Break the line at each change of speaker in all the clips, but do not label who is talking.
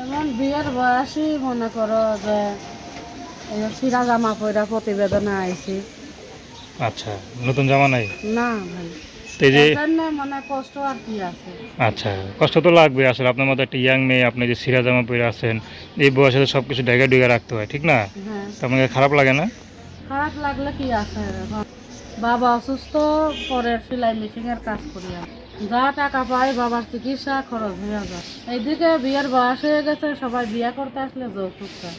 এমন বিয়ের বয়সই মনে করো যে ছিঁড়া জামা পয়রা প্রতিবেদনে আইছি।
আচ্ছা, নতুন জামা নাই?
না ভাই,
তো এই যে
এর জন্য মানে কষ্ট আর কি আছে।
আচ্ছা, কষ্ট তো লাগবে আসলে। আপনার মতো একটা ইয়াং মেয়ে, আপনি যে ছিঁড়া জামা পরে আছেন, এই বয়সে তো সব কিছু ঢেকে ঢুকে রাখতে হয়, ঠিক না?
হ্যাঁ,
তো আপনাকে খারাপ লাগে না?
খারাপ লাগলে কি আছে এখন। বাবা অসুস্থ, পরের সেলাই মেশিনের কাজ করি আর যা টাকা পাই বাবার চিকিৎসা খরচ হয়ে যায়। এইদিকে বিয়ের বয়স হয়ে গেছে, সবাই বিয়ে করতে আসলে যৌতুক চায়।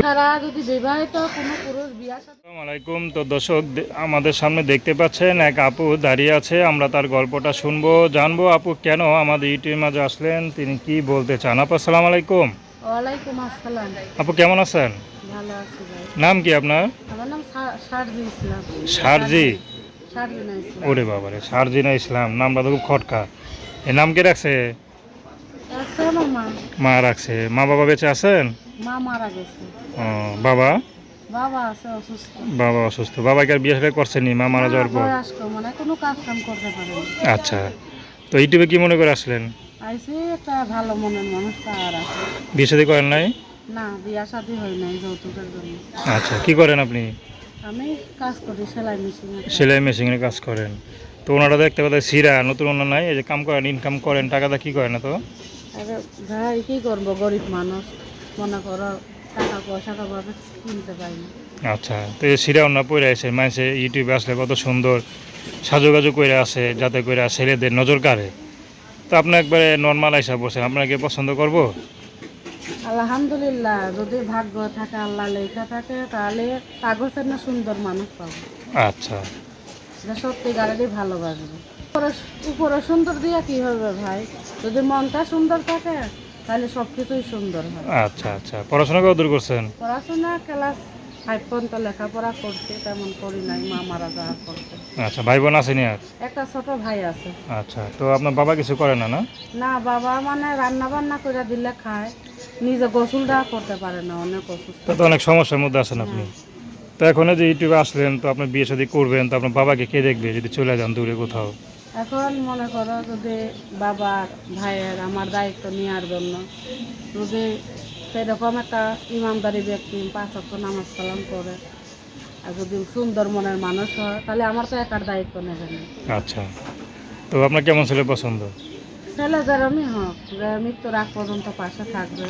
ছাড়া যদি বিবাহিত কোনো পুরুষ বিয়া সাথে।
আসসালামু আলাইকুম। তো দর্শক, আমাদের সামনে দেখতে পাচ্ছেন এক আপু দাঁড়িয়ে আছে। আমরা তার গল্পটা শুনবো, জানবো আপু কেন আমাদের ইউটিউবের মাঝে আসলেন, তিনি কি বলতে চান। আপু আসসালামু আলাইকুম।
ওয়ালাইকুম আসসালাম।
আপু কেমন আছেন?
ভালো আছি ভাই।
নাম কি আপনার?
আমার নাম শারজি ইসলাম।
সারজি?
শারজিনা ইসলাম।
ওরে বাবারে, সারজিনা ইসলাম, নামটা তো খুব খটকা। এই নাম কে রাখছে?
আছে আমার মা।
মা রাখছে। মা বাবা বেঁচে আছেন?
মা মারা গেছে।
ও, বাবা?
বাবা আছে অসুস্থ।
বাবা অসুস্থ। বাবাকে আর বিয়ে শাদী করছেননি মা মারা
না,
যাওয়ার পর?
বয়স্ক মানে কোনো কাজ কাম করতে পারে না।
আচ্ছা, তো ইউটিউবে কি মনে করে আসলেন?
আইসি একটা ভালো মনের মানুষ আর আছে।
বিয়ে শাদী করেন নাই?
না, বিয়া শাদী হয় নাই যৌতুকের জন্য।
আচ্ছা, কি করেন আপনি?
আমি কাজ করি সেলাই মেশিনে।
সেলাই মেশিনের কাজ করেন। তো ওনারা দেখতে পাচ্ছি সিরা নতুন ওনার নাই, এই যে কাম করেন, ইনকাম করেন, টাকাটা কি করেন না তো?
আরে ভাই কি করবো, গরিব মানুষ মনে করো টাকা পয়সা ভাবে কিনতে পারি না।
আচ্ছা, তো এই সিরা ওনার পরে আছে, মানুষে ইউটিউবে আসলে কত সুন্দর সাজুগাজু করে আছে, যাতে করে ছেলেদের নজর কাড়ে। তো আপনি একবারে নর্মাল আইসা বসেন, আপনাকে পছন্দ করবো?
আলহামদুলিল্লাহ, যদি ভাগ্য থাকে আল্লাহ লেখা থাকে তাহলে কাগজের না সুন্দর মানুষ পাবো,
আচ্ছা।
যে সত্যিকারেরই ভালোবাসবে। উপরে সুন্দর দিয়া কি হবে ভাই, যদি মনটা সুন্দর থাকে তাহলে সব কিছুই সুন্দর হয়।
আচ্ছা আচ্ছা, পড়াশোনা কত দূর করছেন?
পড়াশোনা ক্লাস 5 পর্যন্ত লেখাপড়া করতে, তেমন করি নাই, মা মারা যাওয়ার করতে।
আচ্ছা, ভাই বোন আসেনি আর?
একটা ছোট ভাই আছে।
আচ্ছা, তো আপনার বাবা কিছু করে না না?
না, বাবা মানে রান্না বান্না করে দিলে খায়, নিজে গোসলটা করতে পারে না, অনেক অসুস্থ।
তো অনেক সমস্যার মধ্যে আছেন আপনি।
হ্যাঁ।
তো এখন এই যে ইউটিউবে আসলেন, তো আপনি বিয়ে শাদী করবেন, তো আপনার বাবাকে কে দেখবে যদি চলে যান দূরে কোথাও?
এখন মনে করো যদি বাবার ভাইয়ের আমার দায়িত্ব নেওয়ার জন্য, যদি সেরকম একটা ইমানদারি ব্যক্তি 5 ওয়াক্ত নামাজ কালাম করে আর যদি সুন্দর মনের মানুষ হয় তাহলে আমার তো একার দায়িত্ব নেবে না।
আচ্ছা, তো আপনার কেমন ছেলে পছন্দ?
ছেলে যেরমই হোক, যে মৃত্যুর আগ পর্যন্ত পাশে থাকবে।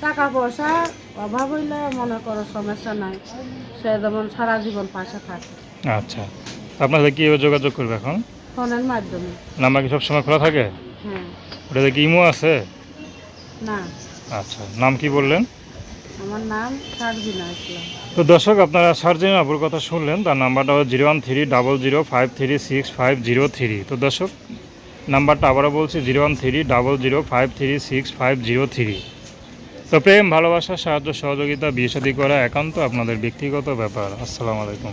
টাকা পয়সা অভাব হইলে মনে করো সমস্যা নাই, সে যেমন সারা জীবন পাশে থাকে।
আচ্ছা, তো আপনার সাথে কীভাবে যোগাযোগ করবে এখন?
ফোনের মাধ্যমে।
নাম্বার কি সবসময় খোলা থাকে?
হ্যাঁ।
ওটাতে কি ইমো আছে?
না,
আচ্ছা, নাম কি বললেন?
আমার নাম শারজিনা ইসলাম।
তো দর্শক, আপনারা সার্জিন আপুর কথা শুনলেন। তার নাম্বারটা হলো 0130053365003। তো দর্শক, নাম্বারটা আবারও বলছি 0130053365003। তো প্রেম, ভালোবাসা, সাহায্য সহযোগিতা, বিয়ে শাদী করা একান্ত আপনাদের ব্যক্তিগত ব্যাপার। আসসালামু আলাইকুম।